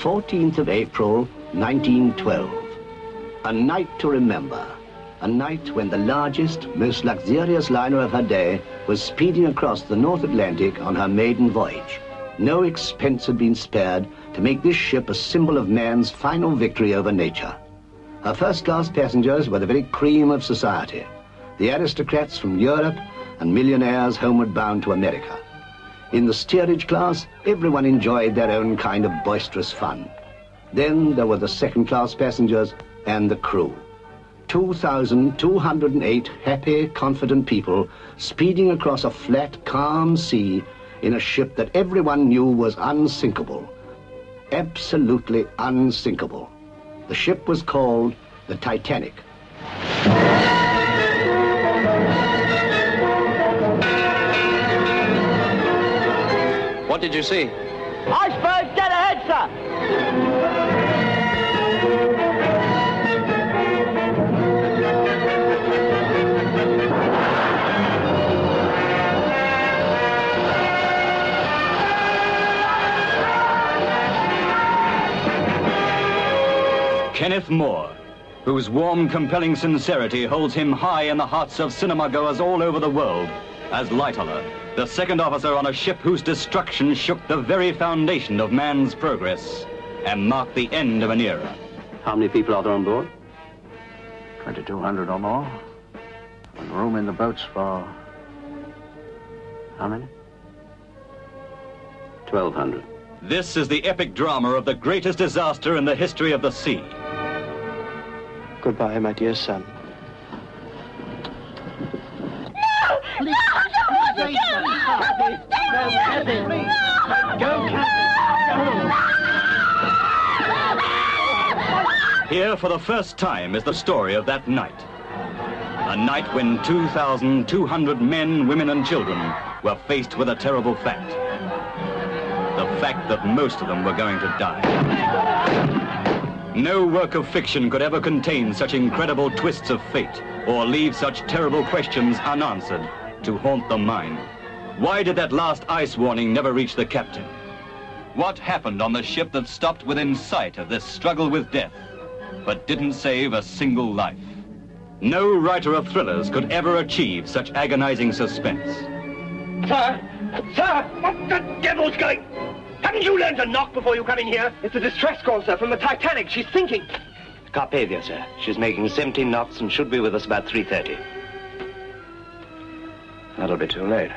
14th of April, 1912. A night to remember. A night when the largest, most luxurious liner of her day was speeding across the North Atlantic on her maiden voyage. No expense had been spared to make this ship a symbol of man's final victory over nature. Her first-class passengers were the very cream of society, the aristocrats from Europe and millionaires homeward bound to America. In the steerage class, everyone enjoyed their own kind of boisterous fun. Then there were the second-class passengers and the crew. 2,208 happy, confident people speeding across a flat, calm sea in a ship that everyone knew was unsinkable. Absolutely unsinkable. The ship was called the Titanic. What did you see? Iceberg dead ahead, sir! Kenneth Moore, whose warm, compelling sincerity holds him high in the hearts of cinema-goers all over the world, as Lightoller, the second officer on a ship whose destruction shook the very foundation of man's progress and marked the end of an era. How many people are there on board? 2,200 or more. And room in the boats for... how many? 1,200. This is the epic drama of the greatest disaster in the history of the sea. Goodbye, my dear son. Here, for the first time, is the story of that night. A night when 2,200 men, women, and children were faced with a terrible fact. The fact that most of them were going to die. No work of fiction could ever contain such incredible twists of fate or leave such terrible questions unanswered to haunt the mind. Why did that last ice warning never reach the captain? What happened on the ship that stopped within sight of this struggle with death, but didn't save a single life? No writer of thrillers could ever achieve such agonizing suspense. Sir! Sir! What the devil's going... Haven't you learned to knock before you come in here? It's a distress call, sir, from the Titanic. She's sinking. Carpathia, sir. She's making 17 knots and should be with us about 3:30. That'll be too late.